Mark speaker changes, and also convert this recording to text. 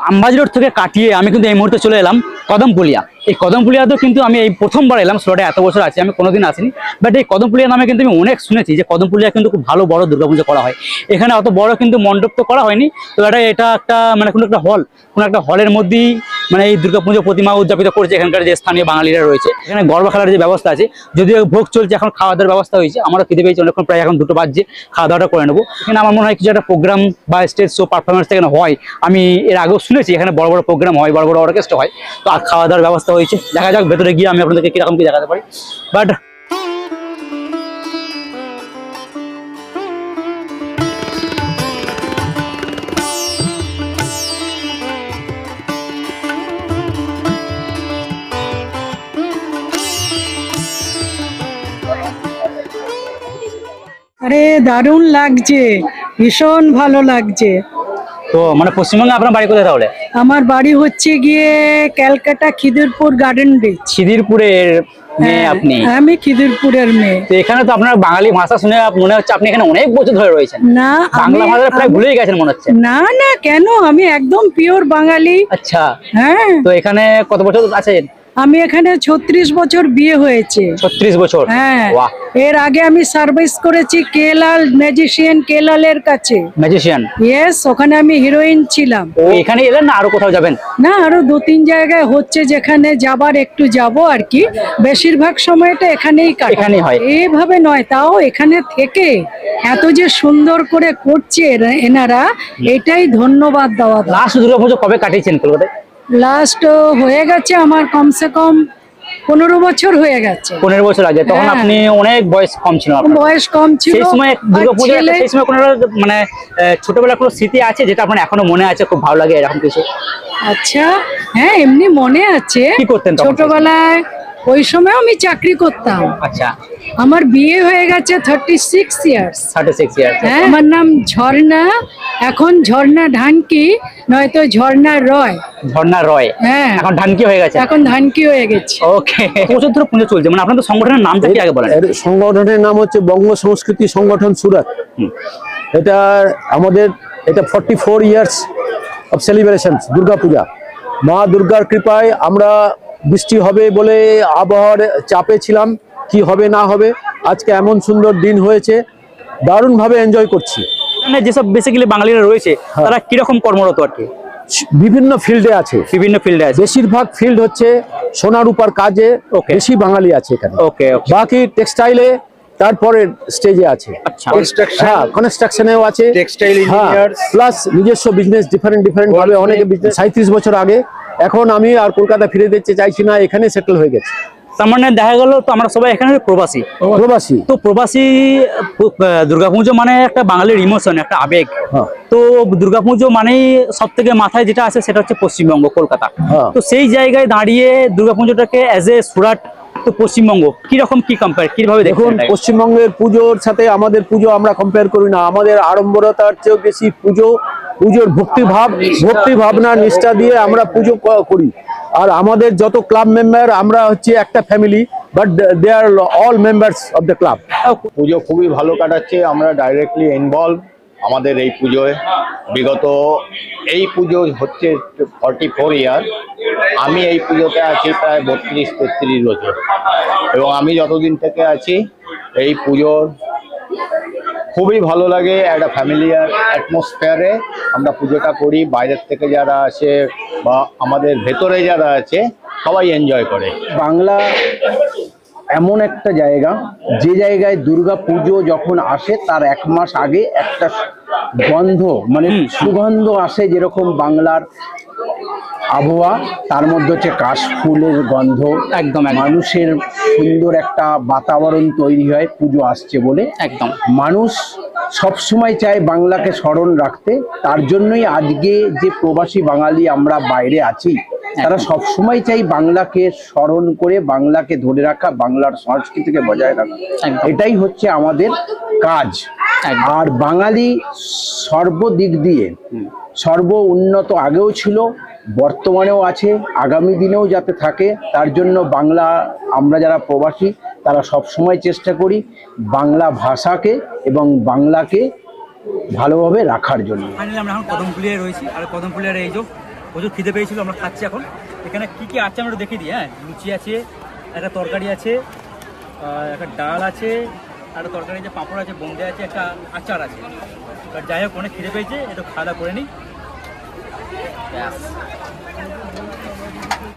Speaker 1: আমবাজি road থেকে কাটিয়ে আমি কিন্তু এই মুহূর্তে চলে এলাম কদমপুলিয়া। এই কদমপুলিয়াতেও কিন্তু আমি এই প্রথমবার এলাম, স্লটে এত বছর আছে আমি কোনোদিন আসিনি, বাট এই কদমপুলিয়া নামে কিন্তু আমি অনেক শুনেছি যে কদমপুলিয়া কিন্তু খুব ভালো বড় দুর্গাপুজো করা হয়। এখানে অত বড় কিন্তু মণ্ডপ তো করা হয়নি, তো এটা একটা মানে কোনো একটা হলের মধ্যেই মানে এই দুর্গাপুজো প্রতিমা উদযাপিত করছে এখানকার যে স্থানীয় বাঙালিরা রয়েছে। এখানে গরবা খেলার যে ব্যবস্থা আছে, যদিও ভোগ চলছে, এখন খাওয়া দাওয়ার ব্যবস্থা হয়েছে, আমরা খিদে পেয়েছি অনেকক্ষণ, প্রায় এখন 2টো বাজছে, খাওয়া দাওয়াটা করে নেবো। এখানে আমার মনে হয় কিছু একটা প্রোগ্রাম বা স্টেজ শো পারফরমেন্স এখানে হয়, আমি এর আগেও শুনেছি এখানে বড় বড় প্রোগ্রাম হয়, বড় বড় অর্কেস্ট্রা হয়। তো আর খাওয়া দাওয়ার ব্যবস্থা হয়েছে, দেখা যাক ভেতরে গিয়ে আমি আপনাদেরকে কিরকম কি দেখাতে পারি। বাট
Speaker 2: আরে দারুণ লাগছে, ভীষণ ভালো লাগছে।
Speaker 1: তো মানে পশ্চিমবঙ্গে আপনার বাড়ি কোথায় তাহলে?
Speaker 2: আমার বাড়ি হচ্ছে গিয়ে ক্যালকাটা খিদিরপুর গার্ডেন ব্রিজ।
Speaker 1: খিদিরপুরের মেয়ে আপনি?
Speaker 2: আমি খিদিরপুরের মেয়ে।
Speaker 1: তো এখানে তো আপনার বাঙালি ভাষা শুনে মনে হচ্ছে আপনি এখানে অনেক বছর ধরে রয়েছেন।
Speaker 2: না,
Speaker 1: বাংলা ভাষা প্রায় ভুলেই গেছেন মনে হচ্ছে।
Speaker 2: না না, কেন, আমি একদম পিওর বাঙালি।
Speaker 1: আচ্ছা,
Speaker 2: হ্যাঁ।
Speaker 1: তো এখানে কত বছর আছেন?
Speaker 2: আমি এখানে 36 বছর, বিয়ে হয়েছে।
Speaker 1: 36 বছর?
Speaker 2: হ্যাঁ।
Speaker 1: বাহ।
Speaker 2: এর আগে আমি সার্ভিস করেছি কেলাল ম্যাজিশিয়ান কেলালের কাছে।
Speaker 1: ম্যাজিশিয়ান?
Speaker 2: ইয়েস, ওখানে আমি হিরোইন ছিলাম।
Speaker 1: ও এখানে এলেন না আরো কোথাও যাবেন?
Speaker 2: না, আরো 2-3 জায়গায় হচ্ছে, যেখানে যাবার একটু যাব আর কি। বেশিরভাগ সময়টা এখানেই কাটে।
Speaker 1: এখানেই হয়?
Speaker 2: এইভাবে নয়, তাও এখানে থেকে এত যে সুন্দর করে করছে এনারা, এটাই ধন্যবাদ দেওয়া।
Speaker 1: লাস্ট দুর্গাপুজো কবে কাটিয়েছেন কলকাতায়?
Speaker 2: লাস্ট হয়ে গেছে আমার কমসে কম 15 বছর হয়ে গেছে।
Speaker 1: 15 বছর আগে? তখন
Speaker 2: হ্যাঁ।
Speaker 1: আপনি অনেক বয়স কম ছিল আপনার।
Speaker 2: বয়স কম ছিল।
Speaker 1: সেই সময় দুর্গাপুজো, সেই সময় কোনো মানে ছোটবেলার কোনো স্মৃতি আছে যেটা আপনার এখনো মনে আছে, খুব ভালো লাগে এরকম কিছু?
Speaker 2: আচ্ছা, হ্যাঁ, এমনি মনে আছে।
Speaker 1: কি করতেন তখন?
Speaker 2: ছোটবেলায় ওই সময় আমি চাকরি করতাম।
Speaker 1: আচ্ছা।
Speaker 2: আমার বিয়ে হয়ে গেছে 36 ইয়ার্স।
Speaker 1: 36 ইয়ার্স?
Speaker 2: হ্যাঁ। আমার নাম ঝর্ণা, এখন ঝর্ণা ঢানকি, নয়তো ঝর্ণা রয়।
Speaker 1: ঝর্ণা রয়?
Speaker 2: হ্যাঁ।
Speaker 1: এখন ঢানকি হয়ে গেছে?
Speaker 2: এখন ধানকি হয়ে গেছে।
Speaker 1: ওকে। বছর ধরে পুজো চলছে, মানে আপনাদের সংগঠনের নামটা কি আগে বলেন?
Speaker 3: সংগঠনের নাম হচ্ছে বঙ্গ সংস্কৃতি সংগঠন সুরাট। এটা আমাদের 44 ইয়ার্স অফ সেলিব্রেশন দুর্গা পূজা। মা দুর্গার কৃপায় আমরা বৃষ্টি হবে বলে আবহাওয়ার চাপে ছিলাম, কি হবে না হবে, আজকে এমন সুন্দর দিন হয়েছে, দারুণভাবে এনজয় করছি।
Speaker 1: মানে যেসব বেসিক্যালি বাঙালিরা রয়েছে তারা কিরকম কর্মরত আর কি?
Speaker 3: বিভিন্ন ফিল্ডে আছে,
Speaker 1: বিভিন্ন ফিল্ডে আছে।
Speaker 3: বেশিরভাগ ফিল্ড হচ্ছে সোনা রূপার কাজে বেশি বাঙালি আছে এখানে।
Speaker 1: ওকে।
Speaker 3: বাকি টেক্সটাইলে তারপরে স্টেজে আছে।
Speaker 1: আচ্ছা।
Speaker 3: হ্যাঁ, কনস্ট্রাকশনেও আছে,
Speaker 4: টেক্সটাইল ইঞ্জিনিয়ার্স,
Speaker 3: প্লাস নিজস্ব বিজনেস ডিফারেন্ট ভাবে অনেকে বিজনেস। 37 বছর আগে, এখন আমি আর কলকাতা ফিরে যেতে চাইছি না, এখানে সেটেল হয়ে গেছে।
Speaker 1: তার মানে দেখা গেল তো আমরা সবাই এখানে প্রবাসী। তো প্রবাসী দুর্গাপুজো মানে একটা বাঙালির ইমোশন, একটা আবেগ। তো দুর্গাপুজো মানেই সব থেকে মাথায় যেটা আছে সেটা হচ্ছে পশ্চিমবঙ্গ, কলকাতা। তো সেই জায়গায় দাঁড়িয়ে দুর্গাপুজোটাকে অ্যাজ এ সুরাট, তো পশ্চিমবঙ্গ কিরকম কি কম্পেয়ার, কিভাবে দেখুন?
Speaker 3: পশ্চিমবঙ্গের পুজোর সাথে আমাদের পুজো আমরা কম্পেয়ার করি না। আমাদের আড়ম্বরতার চেয়েও বেশি পুজোর ভক্তি ভাবনা নিষ্ঠা দিয়ে আমরা পুজো করি। আর আমাদের যত ক্লাব মেম্বার, আমরা হচ্ছে একটা family, but they are all members of the club.
Speaker 4: Puja খুবই ভালো কাটাচ্ছে, আমরা ডাইরেক্টলি ইনভলভ আমাদের এই পুজোয়। বিগত এই পুজো হচ্ছে 44 ইয়ার, আমি এই পুজোতে আছি প্রায় 32-33 বছর, এবং আমি যতদিন থেকে আছি এই পুজোর খুবই ভালো লাগে। একটা ফ্যামিলিয়ার অ্যাটমসফিয়ারে আমরা পুজোটা করি, বাইরের থেকে যারা আসে বা আমাদের ভেতরে যারা আছে সবাই এনজয় করে।
Speaker 5: বাংলা এমন একটা জায়গা, যে জায়গায় দুর্গা পুজো যখন আসে তার 1 মাস আগে একটা গন্ধ, মানে সুগন্ধ আসে, যেরকম বাংলার আবহাওয়া, তার মধ্যে হচ্ছে কাশফুলের গন্ধ,
Speaker 1: একদম
Speaker 5: মানুষের সুন্দর একটা বাতাবরণ তৈরি হয় পুজো আসছে বলে।
Speaker 1: একদম
Speaker 5: মানুষ সবসময় চায় বাংলাকে স্মরণ রাখতে, তার জন্যই আজকে যে প্রবাসী বাঙালি আমরা বাইরে আছি, তারা সবসময় চাই বাংলাকে স্মরণ করে বাংলাকে ধরে রাখা, বাংলার সংস্কৃতিকে বজায় রাখা। এটাই হচ্ছে আমাদের কাজ। আর বাঙালি সর্বদিক দিয়ে সর্ব উন্নত, আগেও ছিল, বর্তমানেও আছে, আগামী দিনেও যাতে থাকে, তার জন্য বাংলা, আমরা যারা প্রবাসী তারা সবসময় চেষ্টা করি বাংলা ভাষাকে এবং বাংলাকে ভালোভাবে রাখার জন্য।
Speaker 1: আমরা এখন কদমপুলিয়ায় রয়েছি, আর কদমপুলিয়ার এই যে প্রচুর খিদে পেয়েছিল, আমরা খাচ্ছি এখন। এখানে কি কি আছে আমরা একটু দেখিয়ে দিই। হ্যাঁ, লুচি আছে, একটা তরকারি আছে, একটা ডাল আছে, একটা তরকারি আছে, পাঁপড় আছে, বোঁদে আছে, একটা আচার আছে। এবার যাই হোক, অনেক খিদে পেয়েছে, একটু খাওয়া দাওয়া করে নিই। ব্যাস।